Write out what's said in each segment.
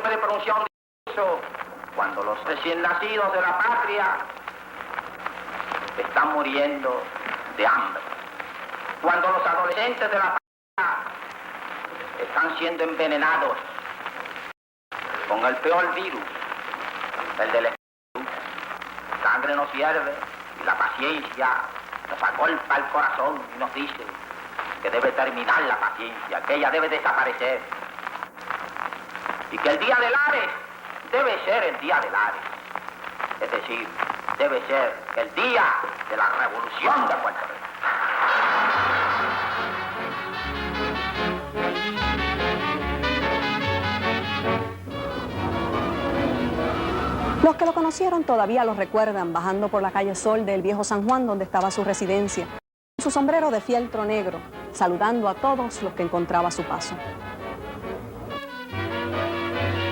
puede pronunciar un discurso cuando los recién nacidos de la patria están muriendo de hambre, cuando los adolescentes de la patria están siendo envenenados con el peor virus, el del espíritu. La sangre nos hierve y la paciencia nos agolpa el corazón y nos dice que debe terminar la paciencia, que ella debe desaparecer y que el día del Ares debe ser el día del Ares, es decir, debe ser el día de la revolución de Puerto Rico. Los que lo conocieron todavía lo recuerdan bajando por la calle Sol del viejo San Juan, donde estaba su residencia, con su sombrero de fieltro negro, saludando a todos los que encontraba a su paso.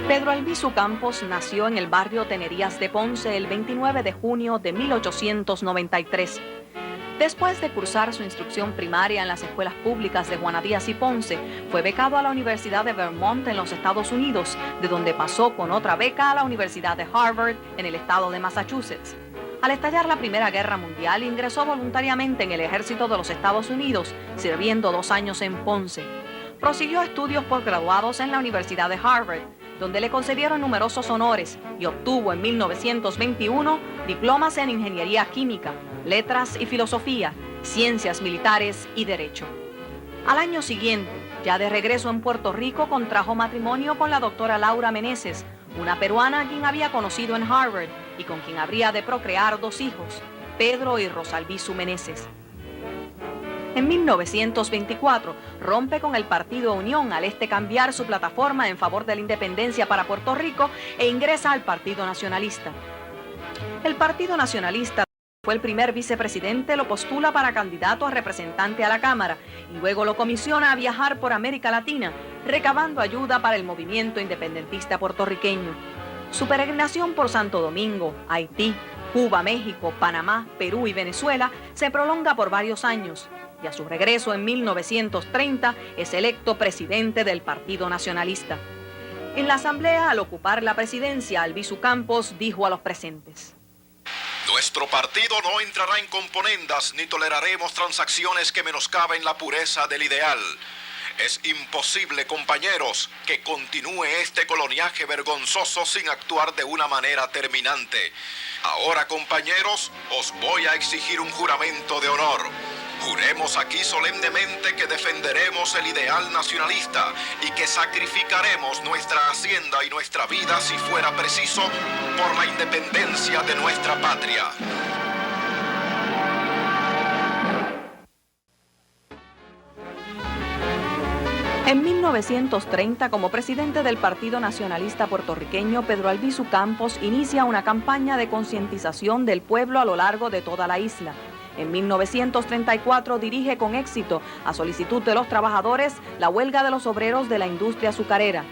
Pedro Albizu Campos nació en el barrio Tenerías de Ponce el 29 de junio de 1893. Después de cursar su instrucción primaria en las escuelas públicas de Juana Díaz y Ponce, fue becado a la Universidad de Vermont en los Estados Unidos, de donde pasó con otra beca a la Universidad de Harvard en el estado de Massachusetts. Al estallar la Primera Guerra Mundial, ingresó voluntariamente en el ejército de los Estados Unidos, sirviendo 2 años en Ponce. Prosiguió estudios posgraduados en la Universidad de Harvard, donde le concedieron numerosos honores y obtuvo en 1921 diplomas en Ingeniería Química, Letras y Filosofía, Ciencias Militares y Derecho. Al año siguiente, ya de regreso en Puerto Rico, contrajo matrimonio con la doctora Laura Meneses, una peruana a quien había conocido en Harvard y con quien habría de procrear 2 hijos, Pedro y Rosa Albizu Meneses. En 1924 rompe con el Partido Unión al cambiar su plataforma en favor de la independencia para Puerto Rico e ingresa al Partido Nacionalista. El Partido Nacionalista fue el primer vicepresidente, lo postula para candidato a representante a la Cámara y luego lo comisiona a viajar por América Latina, recabando ayuda para el movimiento independentista puertorriqueño. Su peregrinación por Santo Domingo, Haití, Cuba, México, Panamá, Perú y Venezuela se prolonga por varios años y a su regreso en 1930 es electo presidente del Partido Nacionalista. En la asamblea, al ocupar la presidencia, Albizu Campos dijo a los presentes: Nuestro partido no entrará en componendas ni toleraremos transacciones que menoscaben la pureza del ideal. Es imposible, compañeros, que continúe este coloniaje vergonzoso sin actuar de una manera terminante. Ahora, compañeros, os voy a exigir un juramento de honor. Juremos aquí solemnemente que defenderemos el ideal nacionalista y que sacrificaremos nuestra hacienda y nuestra vida, si fuera preciso, por la independencia de nuestra patria. En 1930, como presidente del Partido Nacionalista Puertorriqueño, Pedro Albizu Campos inicia una campaña de concientización del pueblo a lo largo de toda la isla. En 1934 dirige con éxito, a solicitud de los trabajadores, la huelga de los obreros de la industria azucarera.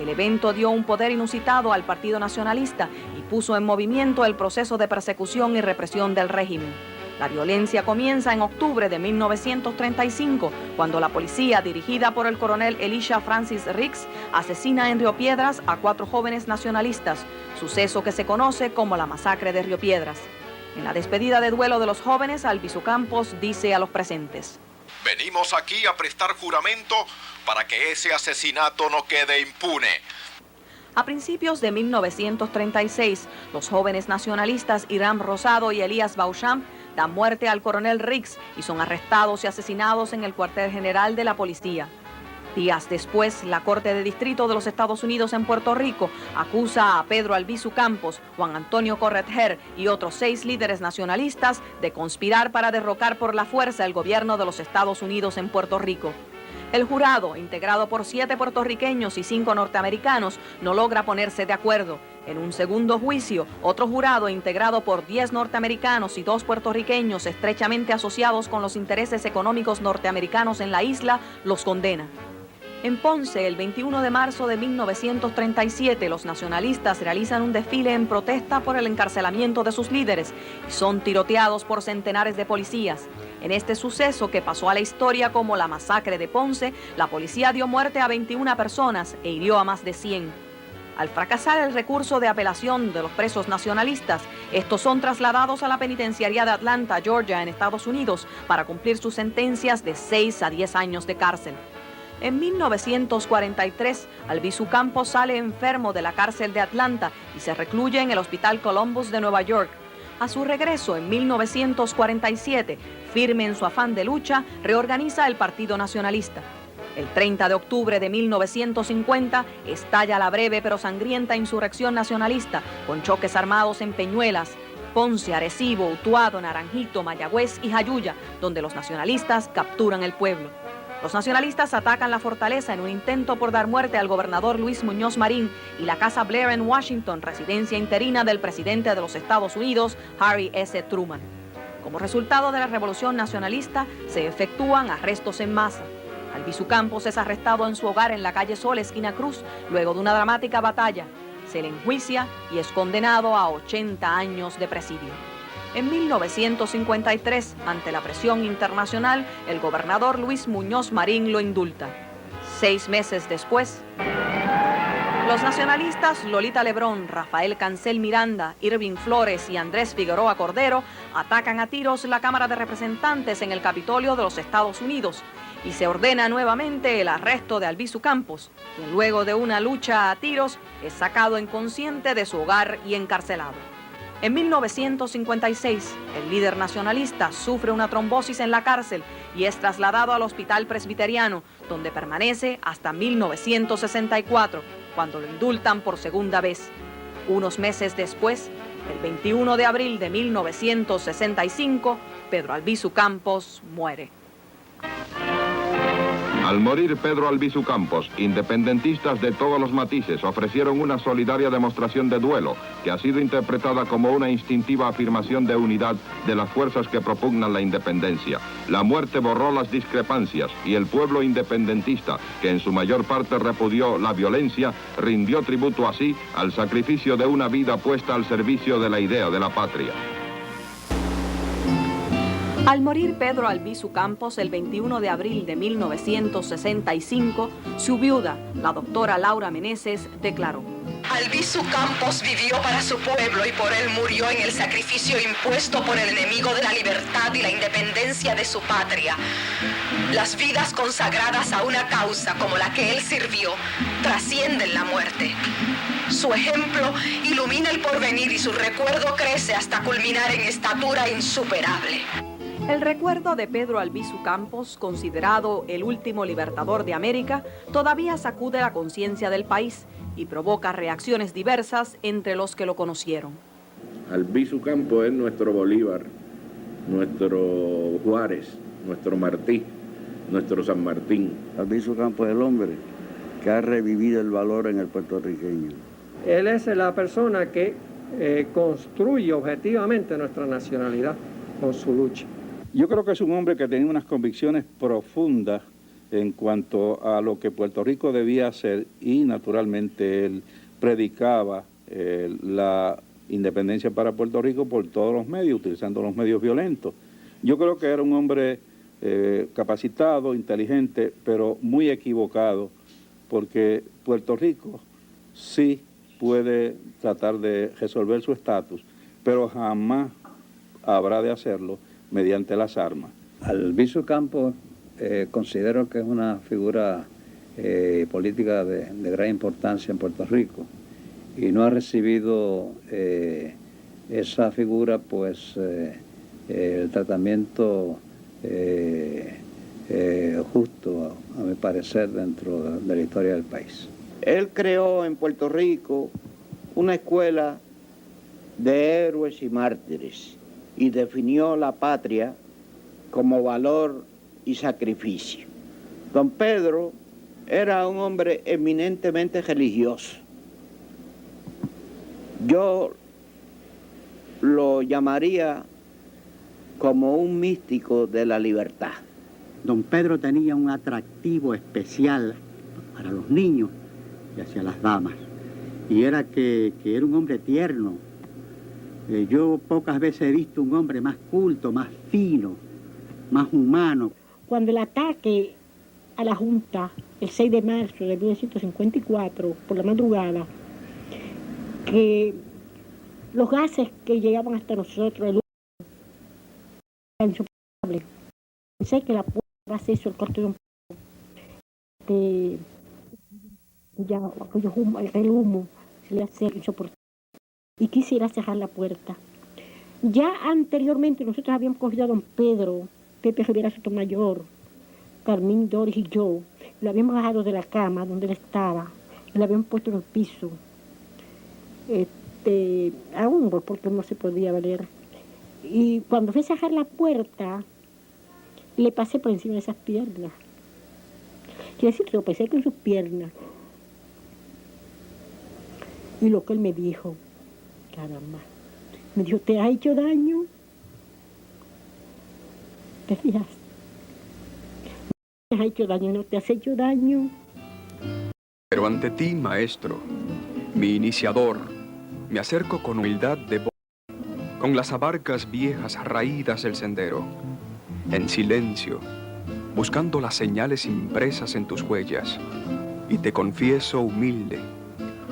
El evento dio un poder inusitado al Partido Nacionalista y puso en movimiento el proceso de persecución y represión del régimen. La violencia comienza en octubre de 1935, cuando la policía, dirigida por el coronel Elisha Francis Riggs, asesina en Río Piedras a 4 jóvenes nacionalistas, suceso que se conoce como la masacre de Río Piedras. En la despedida de duelo de los jóvenes, Albizu Campos dice a los presentes: Venimos aquí a prestar juramento para que ese asesinato no quede impune. A principios de 1936, los jóvenes nacionalistas Irán Rosado y Elías Beauchamp dan muerte al coronel Riggs y son arrestados y asesinados en el cuartel general de la policía. Días después, la Corte de Distrito de los Estados Unidos en Puerto Rico acusa a Pedro Albizu Campos, Juan Antonio Corretjer y otros 6 líderes nacionalistas de conspirar para derrocar por la fuerza el gobierno de los Estados Unidos en Puerto Rico. El jurado, integrado por 7 puertorriqueños y 5 norteamericanos, no logra ponerse de acuerdo. En un segundo juicio, otro jurado, integrado por 10 norteamericanos y 2 puertorriqueños estrechamente asociados con los intereses económicos norteamericanos en la isla, los condena. En Ponce, el 21 de marzo de 1937, los nacionalistas realizan un desfile en protesta por el encarcelamiento de sus líderes y son tiroteados por centenares de policías. En este suceso, que pasó a la historia como la masacre de Ponce, la policía dio muerte a 21 personas e hirió a más de 100. Al fracasar el recurso de apelación de los presos nacionalistas, estos son trasladados a la penitenciaría de Atlanta, Georgia, en Estados Unidos, para cumplir sus sentencias de 6 a 10 años de cárcel. En 1943, Albizu Campos sale enfermo de la cárcel de Atlanta y se recluye en el Hospital Columbus de Nueva York. A su regreso en 1947, firme en su afán de lucha, reorganiza el Partido Nacionalista. El 30 de octubre de 1950 estalla la breve pero sangrienta insurrección nacionalista con choques armados en Peñuelas, Ponce, Arecibo, Utuado, Naranjito, Mayagüez y Jayuya, donde los nacionalistas capturan el pueblo. Los nacionalistas atacan la fortaleza en un intento por dar muerte al gobernador Luis Muñoz Marín y la Casa Blair en Washington, residencia interina del presidente de los Estados Unidos, Harry S. Truman. Como resultado de la revolución nacionalista, se efectúan arrestos en masa. Albizu Campos es arrestado en su hogar en la calle Sol, esquina Cruz, luego de una dramática batalla. Se le enjuicia y es condenado a 80 años de presidio. En 1953, ante la presión internacional, el gobernador Luis Muñoz Marín lo indulta. 6 meses después, los nacionalistas Lolita Lebrón, Rafael Cancel Miranda, Irving Flores y Andrés Figueroa Cordero atacan a tiros la Cámara de Representantes en el Capitolio de los Estados Unidos y se ordena nuevamente el arresto de Albizu Campos, quien luego de una lucha a tiros es sacado inconsciente de su hogar y encarcelado. En 1956, el líder nacionalista sufre una trombosis en la cárcel y es trasladado al Hospital Presbiteriano, donde permanece hasta 1964, cuando lo indultan por segunda vez. Unos meses después, el 21 de abril de 1965, Pedro Albizu Campos muere. Al morir Pedro Albizu Campos, independentistas de todos los matices ofrecieron una solidaria demostración de duelo que ha sido interpretada como una instintiva afirmación de unidad de las fuerzas que propugnan la independencia. La muerte borró las discrepancias y el pueblo independentista, que en su mayor parte repudió la violencia, rindió tributo así al sacrificio de una vida puesta al servicio de la idea de la patria. Al morir Pedro Albizu Campos el 21 de abril de 1965, su viuda, la doctora Laura Meneses, declaró: Albizu Campos vivió para su pueblo y por él murió en el sacrificio impuesto por el enemigo de la libertad y la independencia de su patria. Las vidas consagradas a una causa como la que él sirvió trascienden la muerte. Su ejemplo ilumina el porvenir y su recuerdo crece hasta culminar en estatura insuperable. El recuerdo de Pedro Albizu Campos, considerado el último libertador de América, todavía sacude la conciencia del país y provoca reacciones diversas entre los que lo conocieron. Albizu Campos es nuestro Bolívar, nuestro Juárez, nuestro Martí, nuestro San Martín. Albizu Campos es el hombre que ha revivido el valor en el puertorriqueño. Él es la persona que construye objetivamente nuestra nacionalidad con su lucha. Yo creo que es un hombre que tenía unas convicciones profundas en cuanto a lo que Puerto Rico debía hacer y naturalmente él predicaba la independencia para Puerto Rico por todos los medios, utilizando los medios violentos. Yo creo que era un hombre capacitado, inteligente, pero muy equivocado, porque Puerto Rico sí puede tratar de resolver su estatus, pero jamás habrá de hacerlo mediante las armas. Albizu Campos considero que es una figura política de gran importancia en Puerto Rico y no ha recibido esa figura pues el tratamiento justo a mi parecer dentro de la historia del país. Él creó en Puerto Rico una escuela de héroes y mártires y definió la patria como valor y sacrificio. Don Pedro era un hombre eminentemente religioso. Yo lo llamaría como un místico de la libertad. Don Pedro tenía un atractivo especial para los niños y hacia las damas, y era que era un hombre tierno. Yo pocas veces he visto un hombre más culto, más fino, más humano. Cuando el ataque a la Junta, el 6 de marzo de 1954, por la madrugada, que los gases que llegaban hasta nosotros, el humo, era insoportable. Pensé que la puerta va a ser eso, el corte de un que ya el humo se le hace insoportable. Y quisiera cerrar la puerta. Ya anteriormente nosotros habíamos cogido a don Pedro, Pepe Rivera Sotomayor, Carmín Doris y yo, lo habíamos bajado de la cama donde él estaba, y lo habíamos puesto en el piso, a hombros, porque no se podía valer. Y cuando fui a cerrar la puerta, le pasé por encima de esas piernas. Quiero decir, tropecé con sus piernas. Y lo que él me dijo, caramba, me dijo, ¿te ha hecho daño? ¿Te fijas? ¿Te has hecho daño? ¿No te has hecho daño? Pero ante ti, maestro, mi iniciador, me acerco con humildad de voz, con las abarcas viejas raídas del sendero, en silencio, buscando las señales impresas en tus huellas, y te confieso humilde,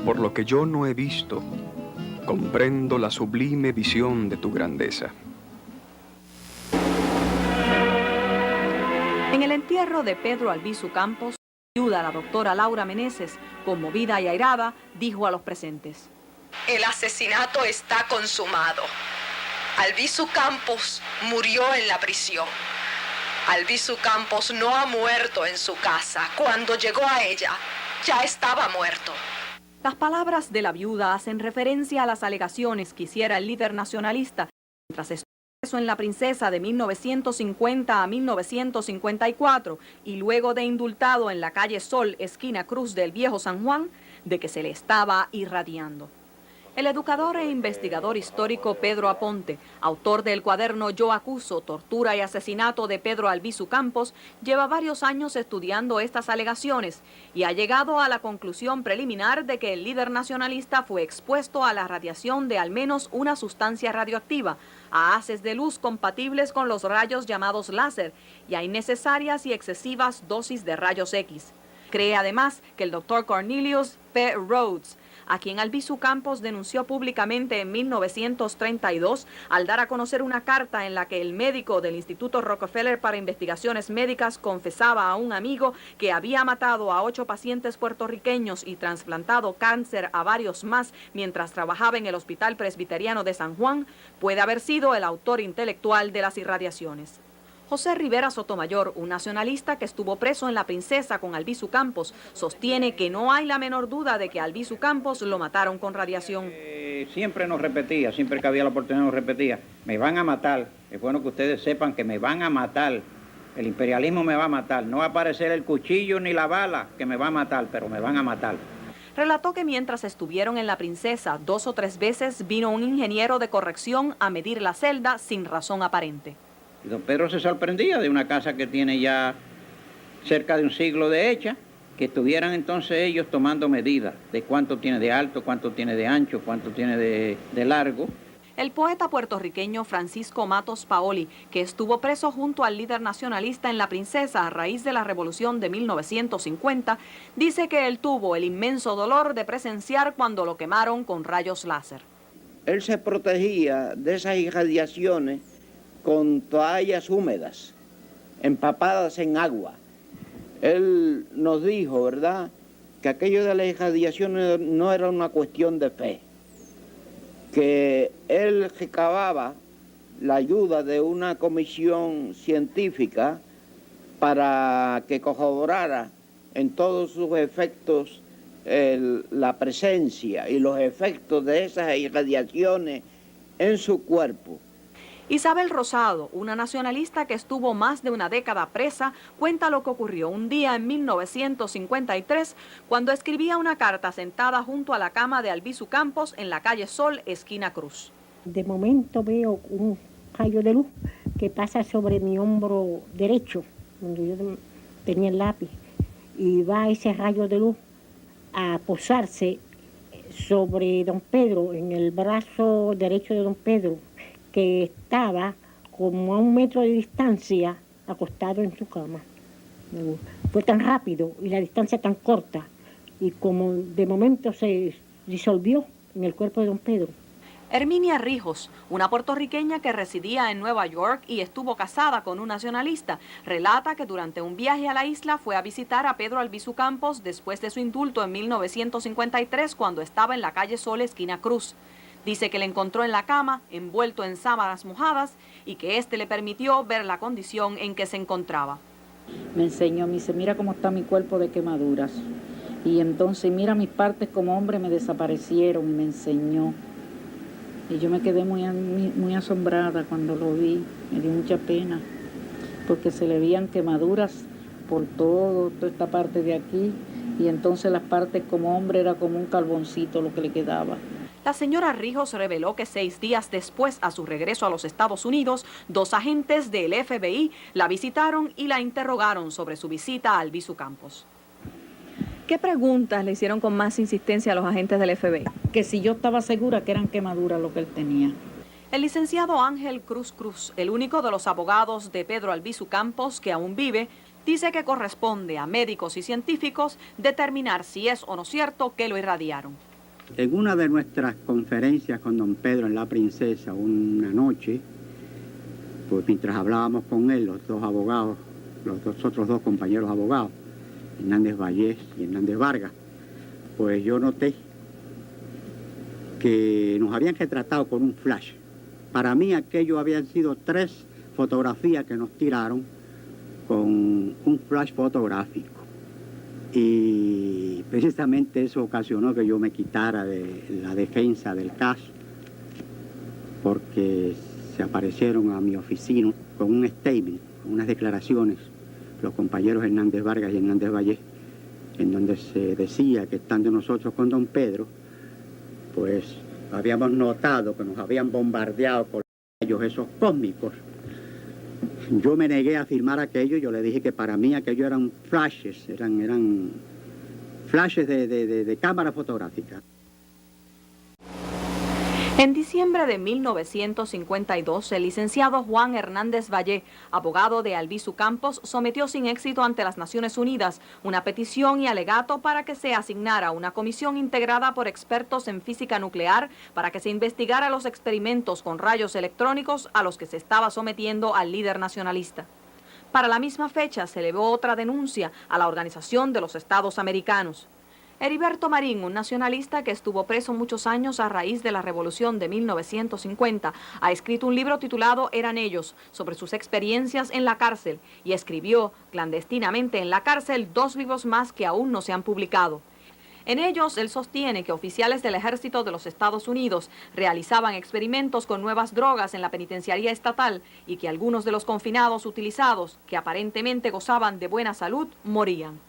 por lo que yo no he visto, comprendo la sublime visión de tu grandeza. En el entierro de Pedro Albizu Campos, viuda, la doctora Laura Meneses, conmovida y airada, dijo a los presentes: El asesinato está consumado. Albizu Campos murió en la prisión. Albizu Campos no ha muerto en su casa. Cuando llegó a ella, ya estaba muerto. Las palabras de la viuda hacen referencia a las alegaciones que hiciera el líder nacionalista mientras estuvo preso en La Princesa de 1950 a 1954 y luego de indultado en la calle Sol, esquina Cruz del Viejo San Juan, de que se le estaba irradiando. El educador e investigador histórico Pedro Aponte, autor del cuaderno Yo acuso, tortura y asesinato de Pedro Albizu Campos, lleva varios años estudiando estas alegaciones y ha llegado a la conclusión preliminar de que el líder nacionalista fue expuesto a la radiación de al menos una sustancia radioactiva, a haces de luz compatibles con los rayos llamados láser y a innecesarias y excesivas dosis de rayos X. Cree además que el doctor Cornelius P. Rhodes, a quien Albizu Campos denunció públicamente en 1932 al dar a conocer una carta en la que el médico del Instituto Rockefeller para Investigaciones Médicas confesaba a un amigo que había matado a 8 pacientes puertorriqueños y trasplantado cáncer a varios más mientras trabajaba en el Hospital Presbiteriano de San Juan, puede haber sido el autor intelectual de las irradiaciones. José Rivera Sotomayor, un nacionalista que estuvo preso en La Princesa con Albizu Campos, sostiene que no hay la menor duda de que Albizu Campos lo mataron con radiación. Siempre nos repetía, siempre que había la oportunidad nos repetía, me van a matar, es bueno que ustedes sepan que me van a matar, el imperialismo me va a matar, no va a aparecer el cuchillo ni la bala que me va a matar, pero me van a matar. Relató que mientras estuvieron en La Princesa 2 o 3 veces vino un ingeniero de corrección a medir la celda sin razón aparente. Y don Pedro se sorprendía de una casa que tiene ya cerca de un siglo de hecha, que estuvieran entonces ellos tomando medidas de cuánto tiene de alto, cuánto tiene de ancho, cuánto tiene de largo. El poeta puertorriqueño Francisco Matos Paoli, que estuvo preso junto al líder nacionalista en La Princesa a raíz de la Revolución de 1950, dice que él tuvo el inmenso dolor de presenciar cuando lo quemaron con rayos láser. Él se protegía de esas irradiaciones con toallas húmedas, empapadas en agua. Él nos dijo, ¿verdad?, que aquello de las irradiaciones no era una cuestión de fe, que él recababa la ayuda de una comisión científica para que corroborara en todos sus efectos la presencia y los efectos de esas irradiaciones en su cuerpo. Isabel Rosado, una nacionalista que estuvo más de una década presa, cuenta lo que ocurrió un día en 1953 cuando escribía una carta sentada junto a la cama de Albizu Campos en la calle Sol, esquina Cruz. De momento veo un rayo de luz que pasa sobre mi hombro derecho, donde yo tenía el lápiz, y va ese rayo de luz a posarse sobre don Pedro, en el brazo derecho de don Pedro, que estaba como a 1 metro de distancia acostado en su cama. Fue tan rápido y la distancia tan corta, y como de momento se disolvió en el cuerpo de don Pedro. Herminia Rijos, una puertorriqueña que residía en Nueva York y estuvo casada con un nacionalista, relata que durante un viaje a la isla fue a visitar a Pedro Albizu Campos después de su indulto en 1953 cuando estaba en la calle Sol, esquina Cruz. Dice que le encontró en la cama, envuelto en sábanas mojadas, y que éste le permitió ver la condición en que se encontraba. Me enseñó, me dice, mira cómo está mi cuerpo de quemaduras. Y entonces, mira, mis partes como hombre me desaparecieron, y me enseñó. Y yo me quedé muy asombrada cuando lo vi, me dio mucha pena, porque se le veían quemaduras por toda esta parte de aquí, y entonces las partes como hombre era como un carboncito lo que le quedaba. La señora Rijos reveló que 6 días después, a su regreso a los Estados Unidos, 2 agentes del FBI la visitaron y la interrogaron sobre su visita a Albizu Campos. ¿Qué preguntas le hicieron con más insistencia a los agentes del FBI? Que si yo estaba segura que eran quemaduras lo que él tenía. El licenciado Ángel Cruz Cruz, el único de los abogados de Pedro Albizu Campos que aún vive, dice que corresponde a médicos y científicos determinar si es o no cierto que lo irradiaron. En una de nuestras conferencias con don Pedro en La Princesa, una noche, pues mientras hablábamos con él, los dos abogados, otros dos compañeros abogados, Hernández Vallés y Hernández Vargas, pues yo noté que nos habían retratado con un flash. Para mí aquello habían sido 3 fotografías que nos tiraron con un flash fotográfico. Y precisamente eso ocasionó que yo me quitara de la defensa del caso, porque se aparecieron a mi oficina con un statement, con unas declaraciones, los compañeros Hernández Vargas y Hernández Vallés, en donde se decía que estando nosotros con don Pedro, pues habíamos notado que nos habían bombardeado con ellos esos cósmicos. Yo me negué a firmar aquello, yo le dije que para mí aquello eran flashes, eran flashes de cámara fotográfica. En diciembre de 1952, el licenciado Juan Hernández Vallé, abogado de Albizu Campos, sometió sin éxito ante las Naciones Unidas una petición y alegato para que se asignara una comisión integrada por expertos en física nuclear para que se investigara los experimentos con rayos electrónicos a los que se estaba sometiendo al líder nacionalista. Para la misma fecha se elevó otra denuncia a la Organización de los Estados Americanos. Heriberto Marín, un nacionalista que estuvo preso muchos años a raíz de la Revolución de 1950, ha escrito un libro titulado Eran ellos, sobre sus experiencias en la cárcel, y escribió clandestinamente en la cárcel 2 libros más que aún no se han publicado. En ellos, él sostiene que oficiales del ejército de los Estados Unidos realizaban experimentos con nuevas drogas en la penitenciaría estatal y que algunos de los confinados utilizados, que aparentemente gozaban de buena salud, morían.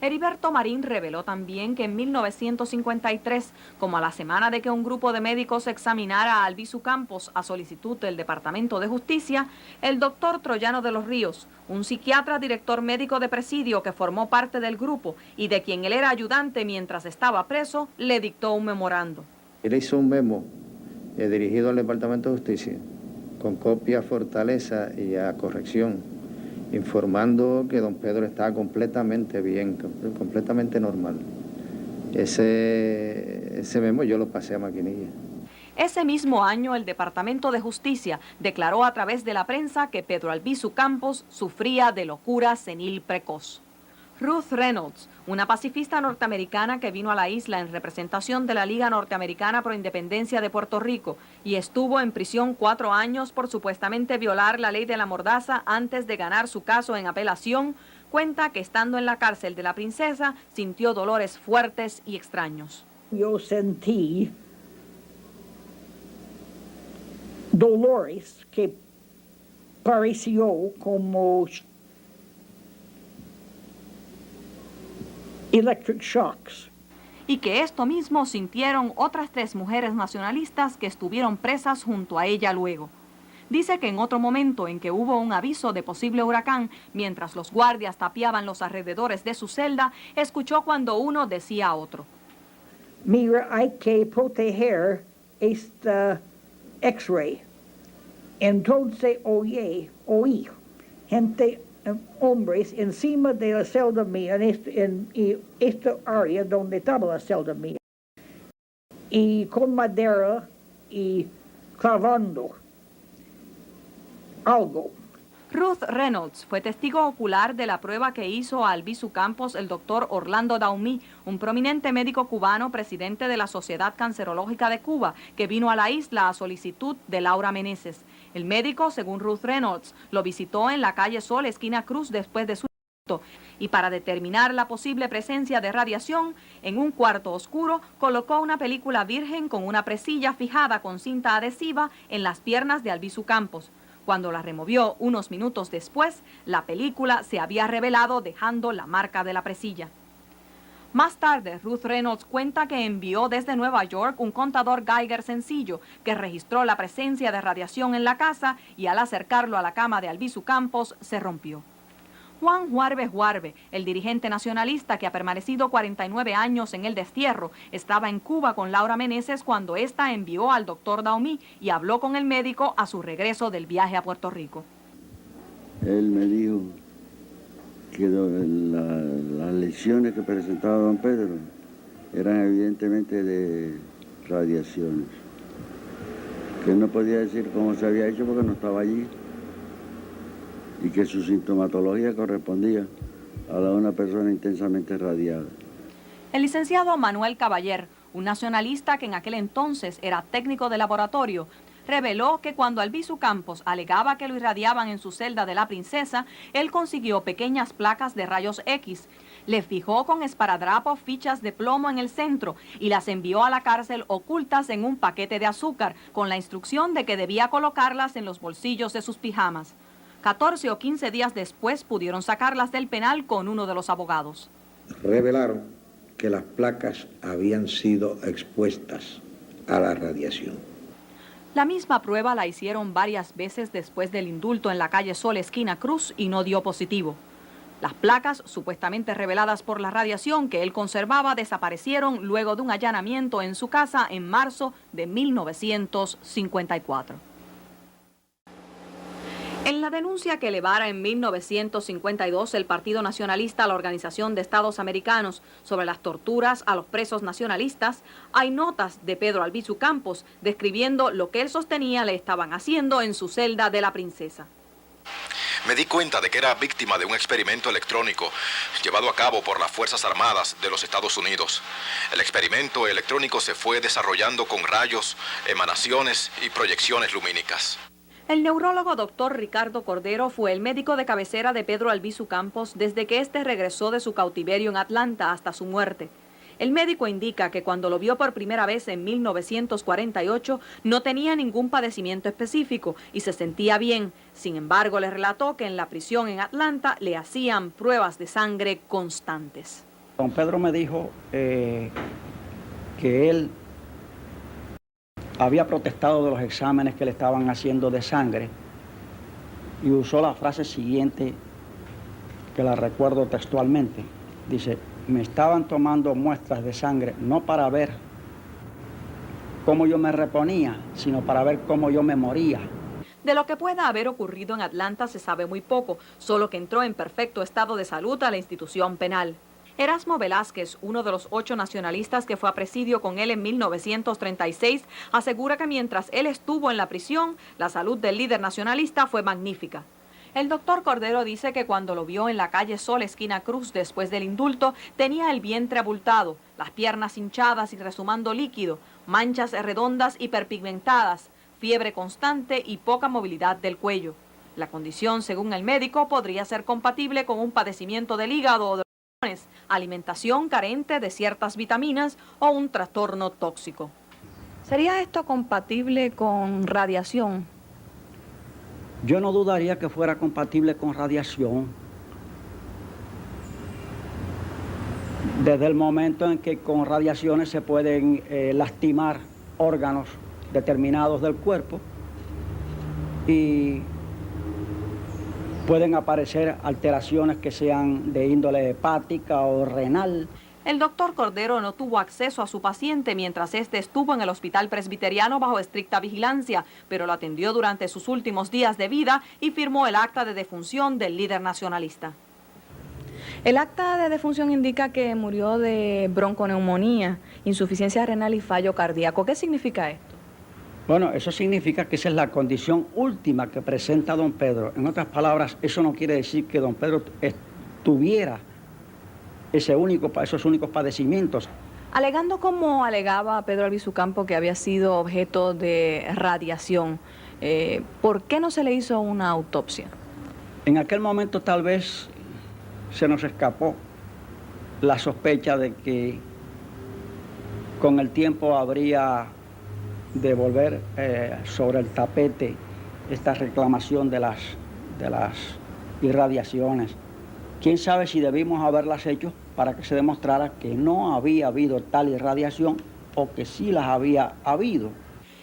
Heriberto Marín reveló también que en 1953, como a la semana de que un grupo de médicos examinara a Albizu Campos a solicitud del Departamento de Justicia, el doctor Troyano de los Ríos, un psiquiatra director médico de presidio que formó parte del grupo y de quien él era ayudante mientras estaba preso, le dictó un memorando. Él hizo un memo dirigido al Departamento de Justicia con copia a Fortaleza y a Corrección, informando que don Pedro estaba completamente bien, completamente normal. Ese memo yo lo pasé a maquinilla. Ese mismo año, el Departamento de Justicia declaró a través de la prensa que Pedro Albizu Campos sufría de locura senil precoz. Ruth Reynolds, una pacifista norteamericana que vino a la isla en representación de la Liga Norteamericana Pro Independencia de Puerto Rico y estuvo en prisión 4 años por supuestamente violar la ley de la mordaza antes de ganar su caso en apelación, cuenta que estando en la cárcel de la Princesa sintió dolores fuertes y extraños. Yo sentí dolores que pareció como electric shocks. Y que esto mismo sintieron otras 3 mujeres nacionalistas que estuvieron presas junto a ella luego. Dice que en otro momento en que hubo un aviso de posible huracán, mientras los guardias tapiaban los alrededores de su celda, escuchó cuando uno decía a otro: Mira, hay que proteger esta X-ray. Entonces oí gente, hombres encima de la celda mía, en esta área donde estaba la celda mía. y con madera y clavando algo. Ruth Reynolds fue testigo ocular de la prueba que hizo a Albizu Campos el doctor Orlando Daumí, un prominente médico cubano, presidente de la Sociedad Cancerológica de Cuba, que vino a la isla a solicitud de Laura Meneses. El médico, según Ruth Reynolds, lo visitó en la calle Sol, esquina Cruz, después de su indulto, y para determinar la posible presencia de radiación, en un cuarto oscuro colocó una película virgen con una presilla fijada con cinta adhesiva en las piernas de Albizu Campos. Cuando la removió unos minutos después, la película se había revelado dejando la marca de la presilla. Más tarde, Ruth Reynolds cuenta que envió desde Nueva York un contador Geiger sencillo que registró la presencia de radiación en la casa y al acercarlo a la cama de Albizu Campos se rompió. Juan Juarbe Juarbe, el dirigente nacionalista que ha permanecido 49 años en el destierro, estaba en Cuba con Laura Meneses cuando ésta envió al doctor Daumí y habló con el médico a su regreso del viaje a Puerto Rico. Él me dijo que las lesiones que presentaba don Pedro eran evidentemente de radiaciones, que él no podía decir cómo se había hecho porque no estaba allí, y que su sintomatología correspondía a la de una persona intensamente radiada. El licenciado Manuel Caballer, un nacionalista que en aquel entonces era técnico de laboratorio, reveló que cuando Albizu Campos alegaba que lo irradiaban en su celda de la Princesa, él consiguió pequeñas placas de rayos X, le fijó con esparadrapo fichas de plomo en el centro y las envió a la cárcel ocultas en un paquete de azúcar, con la instrucción de que debía colocarlas en los bolsillos de sus pijamas. 14 o 15 días después pudieron sacarlas del penal con uno de los abogados. Revelaron que las placas habían sido expuestas a la radiación. La misma prueba la hicieron varias veces después del indulto en la calle Sol, esquina Cruz, y no dio positivo. Las placas, supuestamente reveladas por la radiación que él conservaba, desaparecieron luego de un allanamiento en su casa en marzo de 1954. En la denuncia que elevara en 1952 el Partido Nacionalista a la Organización de Estados Americanos sobre las torturas a los presos nacionalistas, hay notas de Pedro Albizu Campos describiendo lo que él sostenía le estaban haciendo en su celda de la Princesa. Me di cuenta de que era víctima de un experimento electrónico llevado a cabo por las Fuerzas Armadas de los Estados Unidos. El experimento electrónico se fue desarrollando con rayos, emanaciones y proyecciones lumínicas. El neurólogo doctor Ricardo Cordero fue el médico de cabecera de Pedro Albizu Campos desde que éste regresó de su cautiverio en Atlanta hasta su muerte. El médico indica que cuando lo vio por primera vez en 1948 no tenía ningún padecimiento específico y se sentía bien. Sin embargo, le relató que en la prisión en Atlanta le hacían pruebas de sangre constantes. Don Pedro me dijo que él había protestado de los exámenes que le estaban haciendo de sangre y usó la frase siguiente, que la recuerdo textualmente. Dice, me estaban tomando muestras de sangre no para ver cómo yo me reponía, sino para ver cómo yo me moría. De lo que pueda haber ocurrido en Atlanta se sabe muy poco, solo que entró en perfecto estado de salud a la institución penal. Erasmo Velázquez, uno de los 8 nacionalistas que fue a presidio con él en 1936, asegura que mientras él estuvo en la prisión, la salud del líder nacionalista fue magnífica. El doctor Cordero dice que cuando lo vio en la calle Sol, esquina Cruz, después del indulto, tenía el vientre abultado, las piernas hinchadas y resumando líquido, manchas redondas hiperpigmentadas, fiebre constante y poca movilidad del cuello. La condición, según el médico, podría ser compatible con un padecimiento del hígado o de alimentación carente de ciertas vitaminas o un trastorno tóxico. ¿Sería esto compatible con radiación? Yo no dudaría que fuera compatible con radiación. Desde el momento en que con radiaciones se pueden lastimar órganos determinados del cuerpo y pueden aparecer alteraciones que sean de índole hepática o renal. El doctor Cordero no tuvo acceso a su paciente mientras este estuvo en el hospital presbiteriano bajo estricta vigilancia, pero lo atendió durante sus últimos días de vida y firmó el acta de defunción del líder nacionalista. El acta de defunción indica que murió de bronconeumonía, insuficiencia renal y fallo cardíaco. ¿Qué significa esto? Bueno, eso significa que esa es la condición última que presenta don Pedro. En otras palabras, eso no quiere decir que don Pedro tuviera esos únicos padecimientos. Alegando como alegaba Pedro Albizu Campos que había sido objeto de radiación, ¿por qué no se le hizo una autopsia? En aquel momento tal vez se nos escapó la sospecha de que con el tiempo habría de volver sobre el tapete esta reclamación de las irradiaciones. ¿Quién sabe si debimos haberlas hecho para que se demostrara que no había habido tal irradiación o que sí las había habido?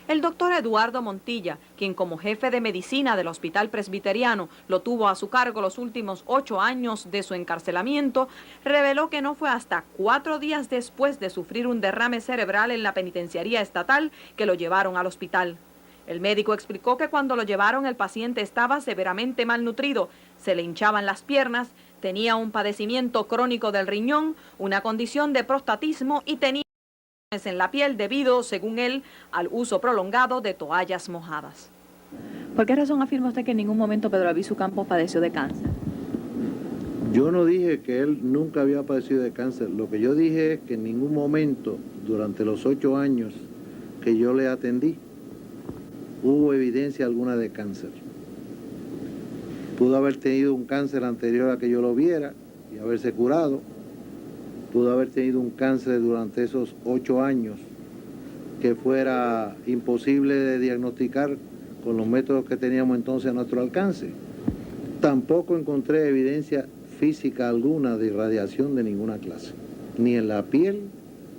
El doctor Eduardo Montilla, quien como jefe de medicina del Hospital Presbiteriano lo tuvo a su cargo los últimos 8 años de su encarcelamiento, reveló que no fue hasta 4 días después de sufrir un derrame cerebral en la penitenciaría estatal que lo llevaron al hospital. El médico explicó que cuando lo llevaron el paciente estaba severamente malnutrido, se le hinchaban las piernas, tenía un padecimiento crónico del riñón, una condición de prostatismo y tenía en la piel debido, según él, al uso prolongado de toallas mojadas. ¿Por qué razón afirma usted que en ningún momento Pedro Albizu Campos padeció de cáncer? Yo no dije que él nunca había padecido de cáncer. Lo que yo dije es que en ningún momento, durante los 8 años que yo le atendí, hubo evidencia alguna de cáncer. Pudo haber tenido un cáncer anterior a que yo lo viera y haberse curado. Pudo haber tenido un cáncer durante esos 8 años que fuera imposible de diagnosticar con los métodos que teníamos entonces a nuestro alcance. Tampoco encontré evidencia física alguna de irradiación de ninguna clase, ni en la piel,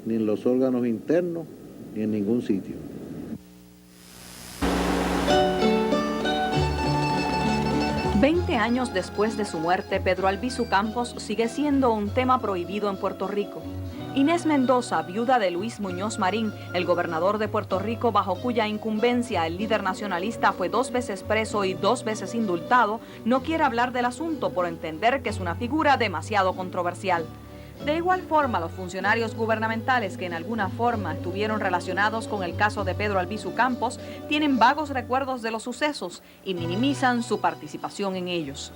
ni en los órganos internos, ni en ningún sitio. Veinte años después de su muerte, Pedro Albizu Campos sigue siendo un tema prohibido en Puerto Rico. Inés Mendoza, viuda de Luis Muñoz Marín, el gobernador de Puerto Rico bajo cuya incumbencia el líder nacionalista fue 2 veces preso y 2 veces indultado, no quiere hablar del asunto por entender que es una figura demasiado controversial. De igual forma, los funcionarios gubernamentales que en alguna forma estuvieron relacionados con el caso de Pedro Albizu Campos tienen vagos recuerdos de los sucesos y minimizan su participación en ellos.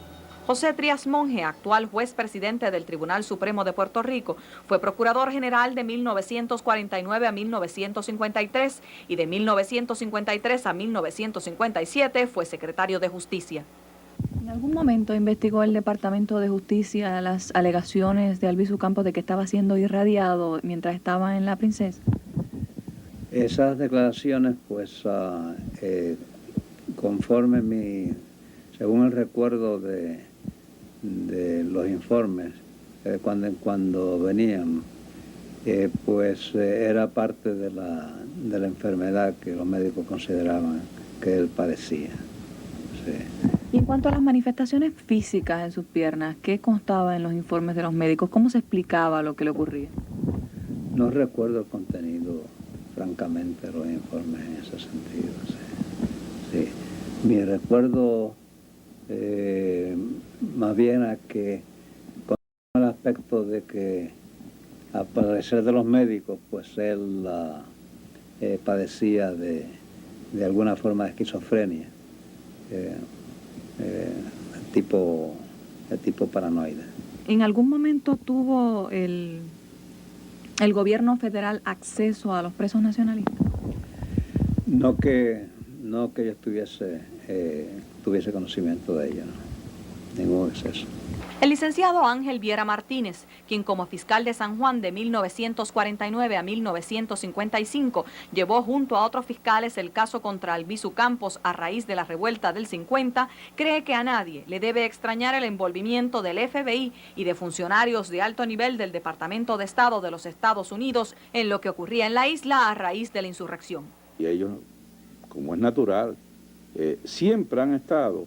José Trías Monge, actual juez presidente del Tribunal Supremo de Puerto Rico, fue procurador general de 1949 a 1953 y de 1953 a 1957 fue secretario de Justicia. ¿En algún momento investigó el Departamento de Justicia las alegaciones de Albizu Campos de que estaba siendo irradiado mientras estaba en La Princesa? Esas declaraciones, pues, conforme según el recuerdo de los informes, cuando venían, pues era parte de la enfermedad que los médicos consideraban que él padecía. Sí. Y en cuanto a las manifestaciones físicas en sus piernas, ¿qué constaba en los informes de los médicos? ¿Cómo se explicaba lo que le ocurría? No recuerdo el contenido, francamente, de los informes en ese sentido. Sí. Mi recuerdo más bien a que con el aspecto de que, al parecer de los médicos, pues él padecía de alguna forma de esquizofrenia. Tipo paranoide. ¿En algún momento tuvo el gobierno federal acceso a los presos nacionalistas? No que yo tuviese conocimiento de ello, no. Ningún acceso. El licenciado Ángel Viera Martínez, quien como fiscal de San Juan de 1949 a 1955 llevó junto a otros fiscales el caso contra Albizu Campos a raíz de la revuelta del 50, cree que a nadie le debe extrañar el envolvimiento del FBI y de funcionarios de alto nivel del Departamento de Estado de los Estados Unidos en lo que ocurría en la isla a raíz de la insurrección. Y ellos, como es natural, siempre han estado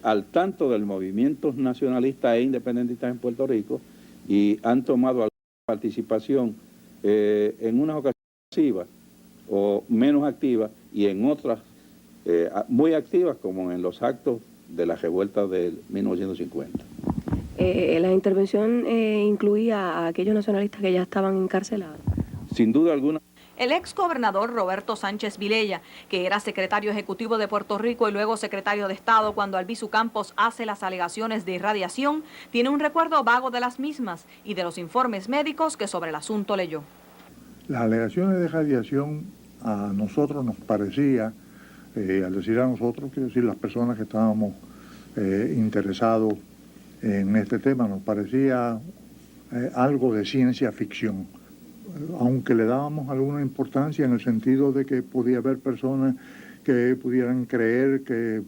al tanto del movimiento nacionalista e independentistas en Puerto Rico y han tomado participación en unas ocasiones activas o menos activas y en otras muy activas, como en los actos de la revuelta de 1950. ¿La intervención incluía a aquellos nacionalistas que ya estaban encarcelados? Sin duda alguna. El ex gobernador Roberto Sánchez Vilella, que era secretario ejecutivo de Puerto Rico y luego secretario de Estado cuando Albizu Campos hace las alegaciones de irradiación, tiene un recuerdo vago de las mismas y de los informes médicos que sobre el asunto leyó. Las alegaciones de radiación a nosotros nos parecía, al decir a nosotros, quiero decir las personas que estábamos interesados en este tema, nos parecía algo de ciencia ficción. Aunque le dábamos alguna importancia en el sentido de que podía haber personas que pudieran creer que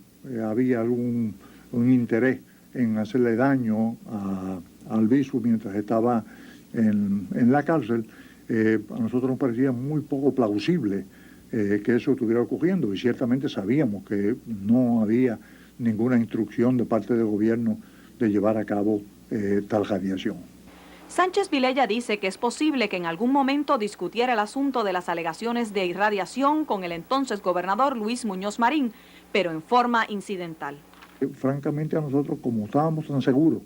había un interés en hacerle daño a Albizu mientras estaba en la cárcel, a nosotros nos parecía muy poco plausible que eso estuviera ocurriendo, y ciertamente sabíamos que no había ninguna instrucción de parte del gobierno de llevar a cabo tal radiación. Sánchez Vilella dice que es posible que en algún momento discutiera el asunto de las alegaciones de irradiación con el entonces gobernador Luis Muñoz Marín, pero en forma incidental. Francamente a nosotros, como estábamos tan seguros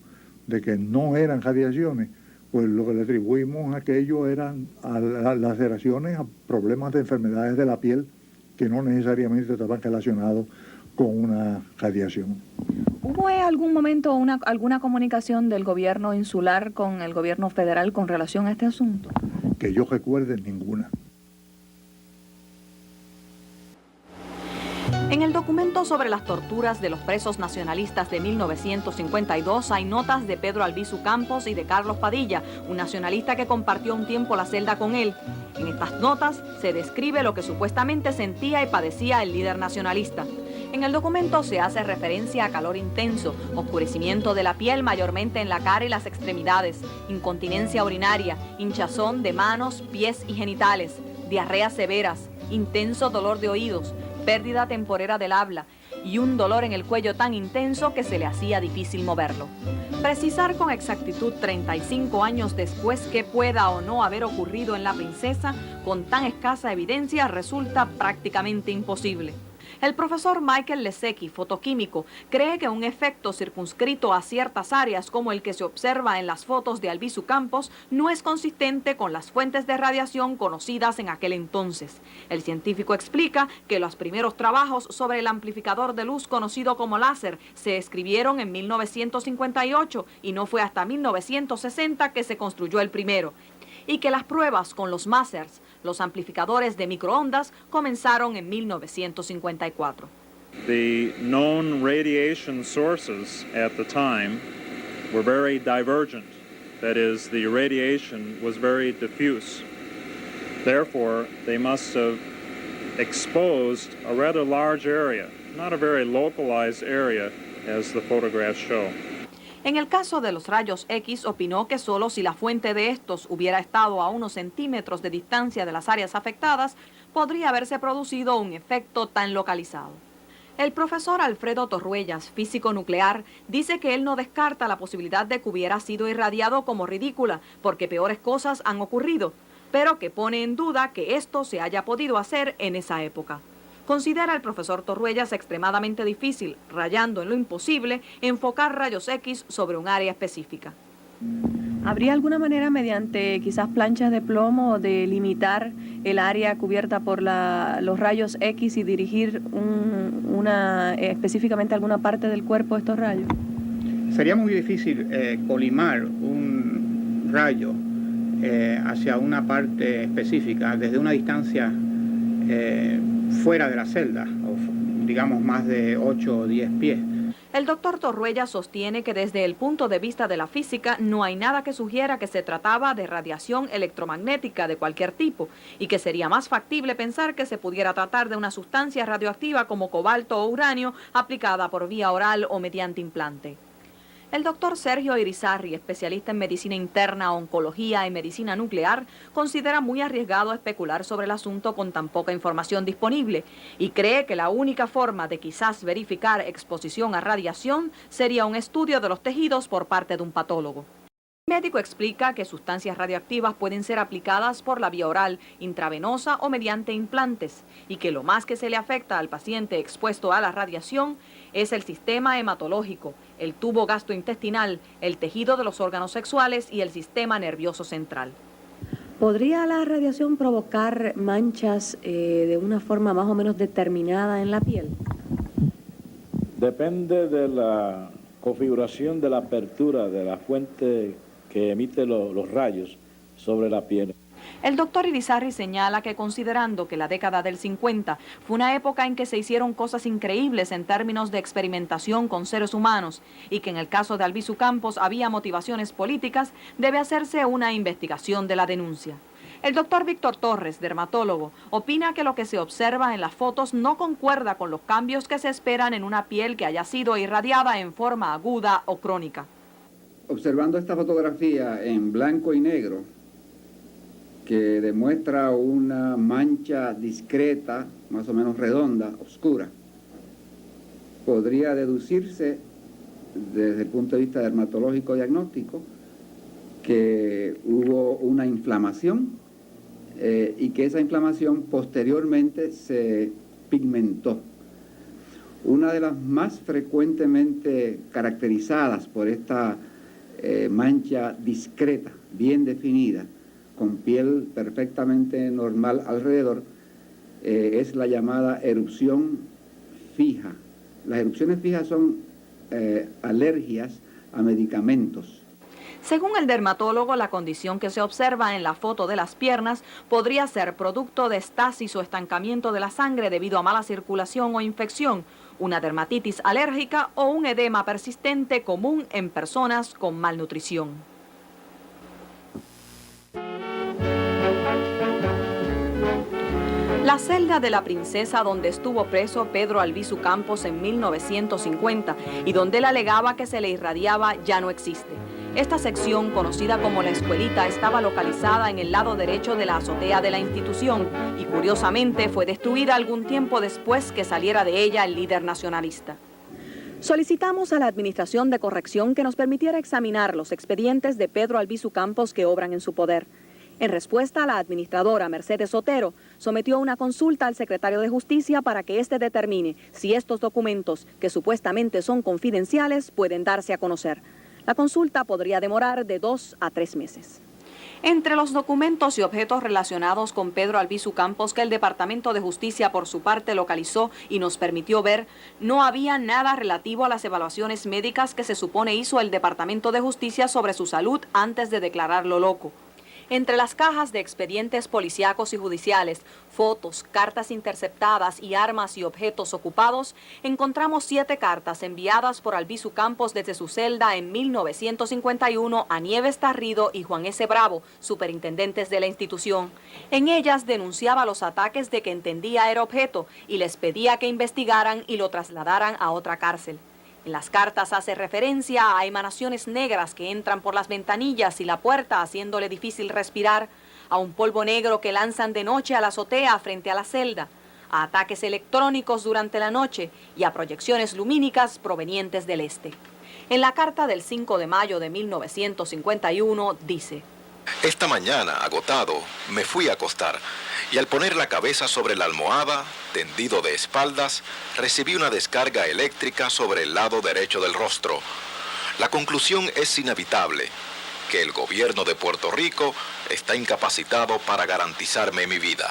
de que no eran radiaciones, pues lo que le atribuimos a aquello eran a las laceraciones, a problemas de enfermedades de la piel que no necesariamente estaban relacionados con una radiación. ¿Hubo en algún momento alguna comunicación del gobierno insular con el gobierno federal con relación a este asunto? Que yo recuerde, ninguna. En el documento sobre las torturas de los presos nacionalistas de 1952 hay notas de Pedro Albizu Campos y de Carlos Padilla, un nacionalista que compartió un tiempo la celda con él. En estas notas se describe lo que supuestamente sentía y padecía el líder nacionalista. En el documento se hace referencia a calor intenso, oscurecimiento de la piel mayormente en la cara y las extremidades, incontinencia urinaria, hinchazón de manos, pies y genitales, diarreas severas, intenso dolor de oídos, pérdida temporera del habla y un dolor en el cuello tan intenso que se le hacía difícil moverlo. Precisar con exactitud 35 años después qué pueda o no haber ocurrido en la princesa con tan escasa evidencia resulta prácticamente imposible. El profesor Michael Lesecki, fotoquímico, cree que un efecto circunscrito a ciertas áreas como el que se observa en las fotos de Albizu Campos no es consistente con las fuentes de radiación conocidas en aquel entonces. El científico explica que los primeros trabajos sobre el amplificador de luz conocido como láser se escribieron en 1958 y no fue hasta 1960 que se construyó el primero, y que las pruebas con los másers, los amplificadores de microondas, comenzaron en 1954. The known radiation sources at the time were very divergent. That is, the radiation was very diffuse. Therefore, they must have exposed a rather large area, not a very localized area as the photographs show. En el caso de los rayos X, opinó que solo si la fuente de estos hubiera estado a unos centímetros de distancia de las áreas afectadas, podría haberse producido un efecto tan localizado. El profesor Alfredo Torruellas, físico nuclear, dice que él no descarta la posibilidad de que hubiera sido irradiado como ridícula, porque peores cosas han ocurrido, pero que pone en duda que esto se haya podido hacer en esa época. Considera el profesor Torruellas extremadamente difícil, rayando en lo imposible, enfocar rayos X sobre un área específica. ¿Habría alguna manera mediante quizás planchas de plomo de limitar el área cubierta por los rayos X y dirigir específicamente alguna parte del cuerpo de estos rayos? Sería muy difícil colimar un rayo hacia una parte específica desde una distancia fuera de la celda, o digamos más de 8 o 10 pies. El doctor Torruella sostiene que desde el punto de vista de la física no hay nada que sugiera que se trataba de radiación electromagnética de cualquier tipo y que sería más factible pensar que se pudiera tratar de una sustancia radioactiva como cobalto o uranio aplicada por vía oral o mediante implante. El doctor Sergio Irizarry, especialista en medicina interna, oncología y medicina nuclear, considera muy arriesgado especular sobre el asunto con tan poca información disponible y cree que la única forma de quizás verificar exposición a radiación sería un estudio de los tejidos por parte de un patólogo. El médico explica que sustancias radioactivas pueden ser aplicadas por la vía oral, intravenosa o mediante implantes y que lo más que se le afecta al paciente expuesto a la radiación es el sistema hematológico, el tubo gastrointestinal, el tejido de los órganos sexuales y el sistema nervioso central. ¿Podría la radiación provocar manchas de una forma más o menos determinada en la piel? Depende de la configuración de la apertura de la fuente que emite los rayos sobre la piel. El doctor Irizarry señala que considerando que la década del 50 fue una época en que se hicieron cosas increíbles en términos de experimentación con seres humanos y que en el caso de Albizu Campos había motivaciones políticas, debe hacerse una investigación de la denuncia. El doctor Víctor Torres, dermatólogo, opina que lo que se observa en las fotos no concuerda con los cambios que se esperan en una piel que haya sido irradiada en forma aguda o crónica. Observando esta fotografía en blanco y negro, que demuestra una mancha discreta, más o menos redonda, oscura, podría deducirse desde el punto de vista dermatológico diagnóstico que hubo una inflamación y que esa inflamación posteriormente se pigmentó. Una de las más frecuentemente caracterizadas por esta mancha discreta, bien definida, con piel perfectamente normal alrededor, es la llamada erupción fija. Las erupciones fijas son alergias a medicamentos. Según el dermatólogo, la condición que se observa en la foto de las piernas podría ser producto de estasis o estancamiento de la sangre debido a mala circulación o infección, una dermatitis alérgica o un edema persistente común en personas con malnutrición. La celda de la princesa donde estuvo preso Pedro Albizu Campos en 1950 y donde él alegaba que se le irradiaba ya no existe. Esta sección, conocida como la escuelita, estaba localizada en el lado derecho de la azotea de la institución y curiosamente fue destruida algún tiempo después que saliera de ella el líder nacionalista. Solicitamos a la Administración de Corrección que nos permitiera examinar los expedientes de Pedro Albizu Campos que obran en su poder. En respuesta, la administradora Mercedes Otero sometió una consulta al secretario de Justicia para que éste determine si estos documentos, que supuestamente son confidenciales, pueden darse a conocer. La consulta podría demorar de 2 a 3 meses. Entre los documentos y objetos relacionados con Pedro Albizu Campos que el Departamento de Justicia por su parte localizó y nos permitió ver, no había nada relativo a las evaluaciones médicas que se supone hizo el Departamento de Justicia sobre su salud antes de declararlo loco. Entre las cajas de expedientes policíacos y judiciales, fotos, cartas interceptadas y armas y objetos ocupados, encontramos 7 cartas enviadas por Albizu Campos desde su celda en 1951 a Nieves Tarrido y Juan S. Bravo, superintendentes de la institución. En ellas denunciaba los ataques de que entendía era objeto y les pedía que investigaran y lo trasladaran a otra cárcel. En las cartas hace referencia a emanaciones negras que entran por las ventanillas y la puerta haciéndole difícil respirar, a un polvo negro que lanzan de noche a la azotea frente a la celda, a ataques electrónicos durante la noche y a proyecciones lumínicas provenientes del este. En la carta del 5 de mayo de 1951 dice: Esta mañana, agotado, me fui a acostar y al poner la cabeza sobre la almohada, tendido de espaldas, recibí una descarga eléctrica sobre el lado derecho del rostro. La conclusión es inevitable, que el gobierno de Puerto Rico está incapacitado para garantizarme mi vida.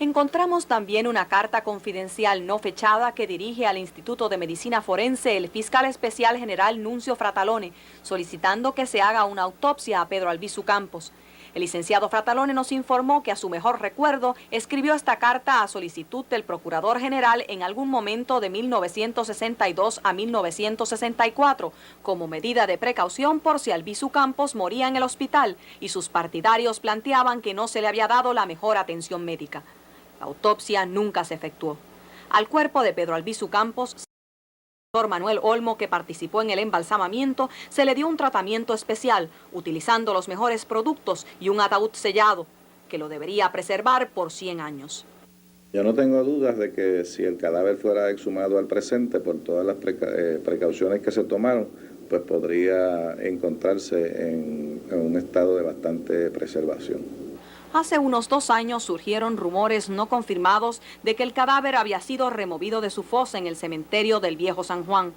Encontramos también una carta confidencial no fechada que dirige al Instituto de Medicina Forense el fiscal especial general Nuncio Fratalone, solicitando que se haga una autopsia a Pedro Albizu Campos. El licenciado Fratalone nos informó que a su mejor recuerdo escribió esta carta a solicitud del Procurador General en algún momento de 1962 a 1964, como medida de precaución por si Albizu Campos moría en el hospital y sus partidarios planteaban que no se le había dado la mejor atención médica. La autopsia nunca se efectuó. Al cuerpo de Pedro Albizu Campos, el doctor Manuel Olmo, que participó en el embalsamamiento, se le dio un tratamiento especial, utilizando los mejores productos y un ataúd sellado, que lo debería preservar por 100 años. Yo no tengo dudas de que si el cadáver fuera exhumado al presente por todas las precauciones que se tomaron, pues podría encontrarse en un estado de bastante preservación. Hace unos 2 años surgieron rumores no confirmados de que el cadáver había sido removido de su fosa en el cementerio del Viejo San Juan.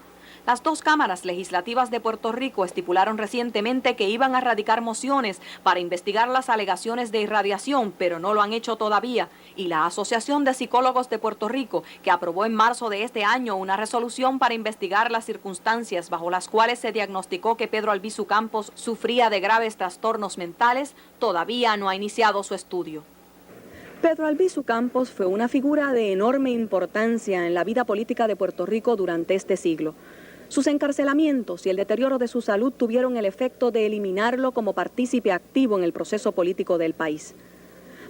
Las dos cámaras legislativas de Puerto Rico estipularon recientemente que iban a radicar mociones para investigar las alegaciones de irradiación, pero no lo han hecho todavía. Y la Asociación de Psicólogos de Puerto Rico, que aprobó en marzo de este año una resolución para investigar las circunstancias bajo las cuales se diagnosticó que Pedro Albizu Campos sufría de graves trastornos mentales, todavía no ha iniciado su estudio. Pedro Albizu Campos fue una figura de enorme importancia en la vida política de Puerto Rico durante este siglo. Sus encarcelamientos y el deterioro de su salud tuvieron el efecto de eliminarlo como partícipe activo en el proceso político del país.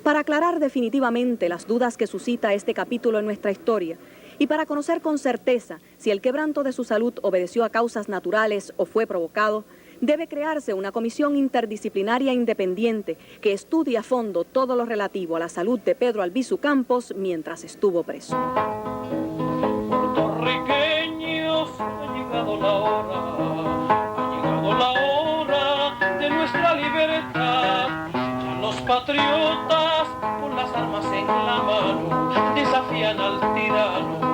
Para aclarar definitivamente las dudas que suscita este capítulo en nuestra historia y para conocer con certeza si el quebranto de su salud obedeció a causas naturales o fue provocado, debe crearse una comisión interdisciplinaria independiente que estudie a fondo todo lo relativo a la salud de Pedro Albizu Campos mientras estuvo preso. Ha llegado la hora de nuestra libertad. Ya los patriotas con las armas en la mano desafían al tirano.